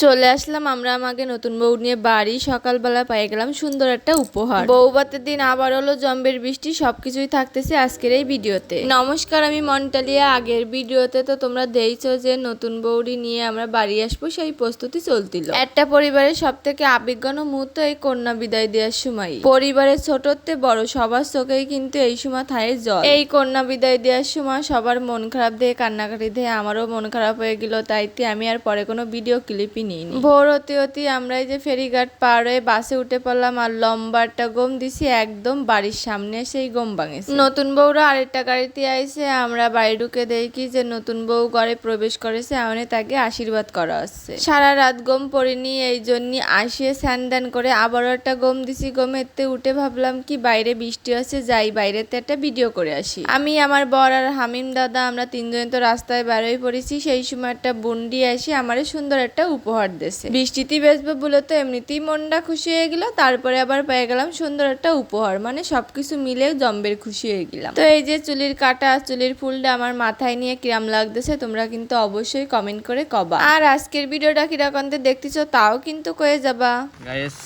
চলে আসলাম আমরা আমাকে নতুন বউ নিয়ে বাড়ি। সকালবেলা পেয়ে গেলাম সুন্দর একটা উপহার। বউভাতের দিন আবার হলো জম্বের বৃষ্টি, সবকিছুই থাকতেছে আজকের এই ভিডিওতে। নমস্কার, আমি মন্টালিয়া। আগের ভিডিওতে তো তোমরা দেখছো যে নতুন বউরি নিয়ে আমরা বাড়ি আসবো, সেই প্রস্তুতি চলছিল। একটা পরিবারের সব থেকে আবেগঘন মুহূর্ত এই কন্যা বিদায় দেওয়ার সময়। পরিবারের ছোটতে বড় সবার চোখেই কিন্তু এই সময় থায়ে জল। এই কন্যা বিদায় দেওয়ার সময় সবার মন খারাপ দিয়ে কান্নাকাটি দিয়ে আমারও মন খারাপ হয়ে গেল। তাইতে আমি আর পরে কোনো ভিডিও ক্লিপই নিইনি। ভোর হতে হতে আমরা এই যে ফেরিঘাট পার হয়ে বাসে উঠে পড়লাম আর লম্বা একটা গম দিছি একদম বাড়ির সামনে, সেই গম ভাঙেছে। নতুন বউরা আরেকটা গাড়িতে আইছে। আমরা বাড়ি ঢুকে দেখি যে নতুন বউ ঘরে প্রবেশ করেছে, আমি তাকে আশীর্বাদ করা হচ্ছে। সারা রাত গম পড়িনি, এই জন্য আসিয়ে স্যান করে আবারও একটা গম দিছি। গমেতে উঠে ভাবলাম কি বাইরে বৃষ্টি আছে, যাই বাইরেতে একটা ভিডিও করে আসি। আমি, আমার বর আর হামিম দাদা আমরা তিনজন তো রাস্তায় বেরোয় পড়েছি। সেই সময় একটা বুন্ডি এসে আমার সুন্দর একটা উপহার দিয়েছে। বৃষ্টিতে বেসবে বলে তো এমনিতেই মনটা খুশি হয়ে গেল, তারপরে আবার পেয়ে গেলাম সুন্দর একটা উপহার, মানে সবকিছু মিলে জম্বের খুশি হয়ে গেলাম। তো এই যে চুলির কাটা, চুলির ফুলটা আমার মাথায় নিয়ে কিরাম লাগতেছে তোমরা কিন্তু অবশ্যই কমেন্ট করে কবা। আর আজকের ভিডিওটা কিরকম দেখতেছো তাও কিন্তু কয়ে যাবা। গাইস,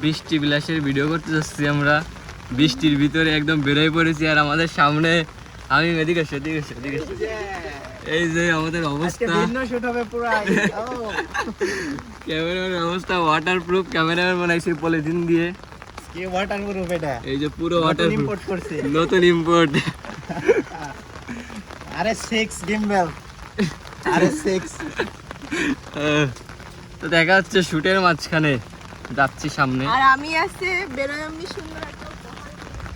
বৃষ্টি বিলাসের ভিডিও করতে যাচ্ছি আমরা। বৃষ্টির ভিতরে একদম বেরোয় পড়েছি আর আমাদের সামনে আমি এদিকে এই যে আমাদের অবস্থা, ক্যামেরার অবস্থা ওয়াটারপ্রুফ। ক্যামেরাম্যান বানাইছে পলিথিন দিয়ে। কি ওয়াটারপ্রুফ এটা? এই যে পুরো ওয়াটারপ্রুফ ইম্পোর্ট করছে, নতুন ইম্পোর্ট। আরে 6 গিম্বল, আরে 6। তো দেখা হচ্ছে শুটের মাঝখানে যাচ্ছি সামনে। আর আমি আছে বেরোয় আমি সুন্দর একটা উপহার।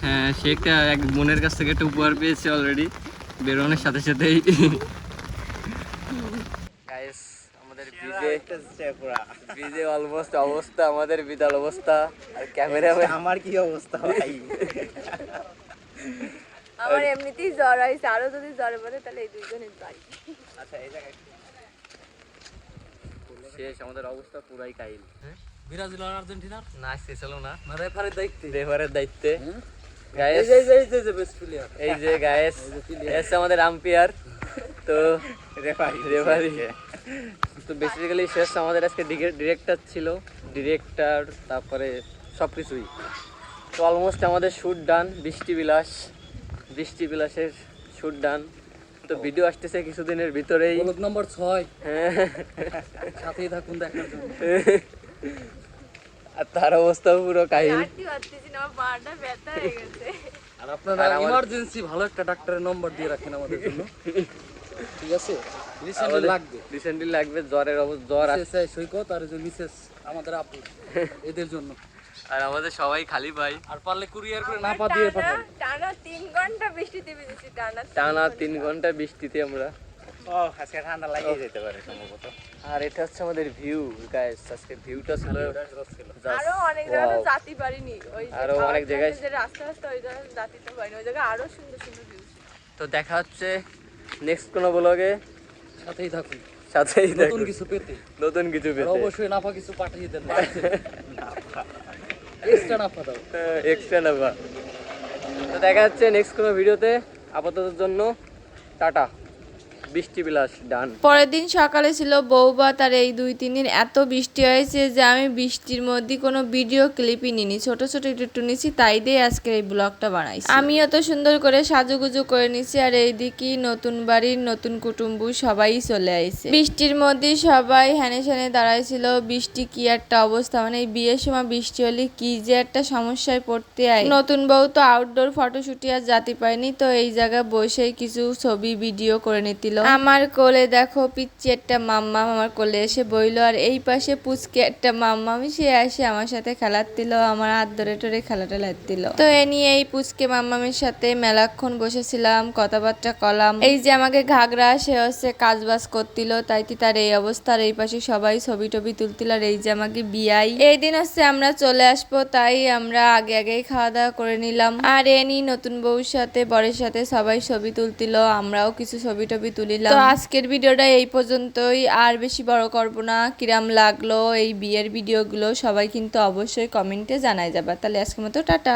হ্যাঁ, সে একটা এক বোনের কাছ থেকে একটা উপহার পেয়েছে অলরেডি বেরোনোর সাথে সাথেই। গাইস, আমাদের ভিজে অলমোস্ট অবস্থা, আমাদের বিদাল অবস্থা। আর ক্যামেরাম্যান আমার কি অবস্থা ভাই? আমার এমনিতেই জ্বর হয়েছে, আরো যদি জ্বর পড়ে তাহলে এই দুইজনের যাই। আচ্ছা, এই জায়গায় শেষ, আমাদের অবস্থা পুরাই কাহিল। ব্রাজিল আর আর্জেন্টিনার না শেষ হলো না, রেফারির দায়িত্বে রেফারের দায়িত্বে। গাইস, এই বেস্ট প্লেয়ার, এই যে গাইস এসে আমাদের আম্পায়ার। তো রেফারি তো বেসিক্যালি শেষ। আমাদের আজকে ডিরেক্টর ছিল, ডিরেক্টর, তারপরে সব কিছুই। তো অলমোস্ট আমাদের শুট ডান। বৃষ্টি বিলাসের শুট ডান। তো ভিডিও আসতেছে কিছুদিনের ভিতরেই। ব্লগ নম্বর 6। হ্যাঁ, সাথেই থাকুন দেখার জন্য। আর তার অবস্থা পুরো কাহিল। আর আপনারা ইমার্জেন্সি ভালো একটা ডাক্তারের নম্বর দিয়ে রাখেন আমাদের জন্য, ঠিক আছে? রিসেন্টলি লাগবে জ্বরের অবস্থা, জ্বর আছে সৈকত আর যে মিসেস আমাদের আপু, এদের জন্য। আর আমাদের সবাই খালি ভাই। আর পারলে কুরিয়ার করে নাপা দিয়ে পাঠান। টানা 3 ঘন্টা বৃষ্টিতে ভিজেছি, টানা 3 ঘন্টা বৃষ্টিতে আমরা। ও আজকে ঠান্ডা লাগিয়ে যেতে পারে সম্ভবত। আর এটা হচ্ছে আমাদের ভিউ গাইস। আজকে ভিউটা ছিল আরো অনেক জায়গায় জাতি পারিনি, ওই আরো অনেক জায়গায় যে রাস্তা ওই জায়গায় জাতিতে পারিনি, ওই জায়গায় আরো সুন্দর সুন্দর ভিউ। তো দেখা হচ্ছে নেক্সট কোনো ব্লগে। সাথেই থাকুন, নতুন কিছু পেতে, পেতে অবশ্যই নাপা কিছু পাঠিয়ে দেন। এক্সট্রা নাপা দাও, এক্সট্রা নেবা। তো দেখা হচ্ছে নেক্সট কোনো ভিডিওতে। আপাতত জন্য টাটা। বৃষ্টি বিলাস ডান। পরের দিন সকালে ছিল বউভাত, আর এই 2-3 দিন এত বৃষ্টি হয়েছে যে আমি বৃষ্টির মধ্যে কোনো ভিডিও ক্লিপই নিনি, ছোট একটু নিছি, তাই দিয়ে আজকে এই ব্লগটা বানাইছি। আমি অত সুন্দর করে সাজুগুজু করে নিছি। আর এইদিকে নতুন বাড়ির নতুন কুটুম্ব সবাই চলে আইছে। বৃষ্টির মধ্যে সবাই হ্যানে স্যানে দাঁড়াইছিল। বৃষ্টি কি একটা অবস্থা, মানে এই বিয়ের সময় বৃষ্টি হলে কি যে একটা সমস্যায় পড়তে হয়। নতুন বউ তো আউটডোর ফটোশুটে আর জাতি পায়নি, তো এই জায়গায় বসেই কিছু ছবি ভিডিও করে নিতিল। আমার কোলে দেখো পিচ্ছি একটা মাম্মাম আমার কোলে এসে বইলো, আর এই পাশে পুচকে একটা মাম্মাম, সে এসে আমার সাথে খেলাচ্ছিল, আমার হাত ধরে টরে খেলাটা লাগছিল। তো এ নিয়ে এই পুচকে মাম্মামের সাথে মেলাক্ষণ বসেছিলাম, কথাবার্তা কলাম। এই যে আমাকে ঘাগরা, সে হচ্ছে কাজবাজ করছিল, তাই তার এই অবস্থা। আর এই পাশে সবাই ছবি টবি তুলছিল। আর এই যে আমাকে বিয়াই, এই দিন হচ্ছে আমরা চলে আসবো, তাই আমরা আগেই খাওয়া দাওয়া করে নিলাম। আর এনি নতুন বউর সাথে বরের সাথে সবাই ছবি তুলছিল, আমরাও কিছু ছবি টবি তুলিলাম। তো আজকের ভিডিওটা এই পর্যন্তই, আর বেশি বড় করব না। কিরাম লাগলো এই বিয়ের ভিডিওগুলো সবাই কিন্তু অবশ্যই কমেন্টে জানাই যাবে। তাহলে আজকের মতো টাটা।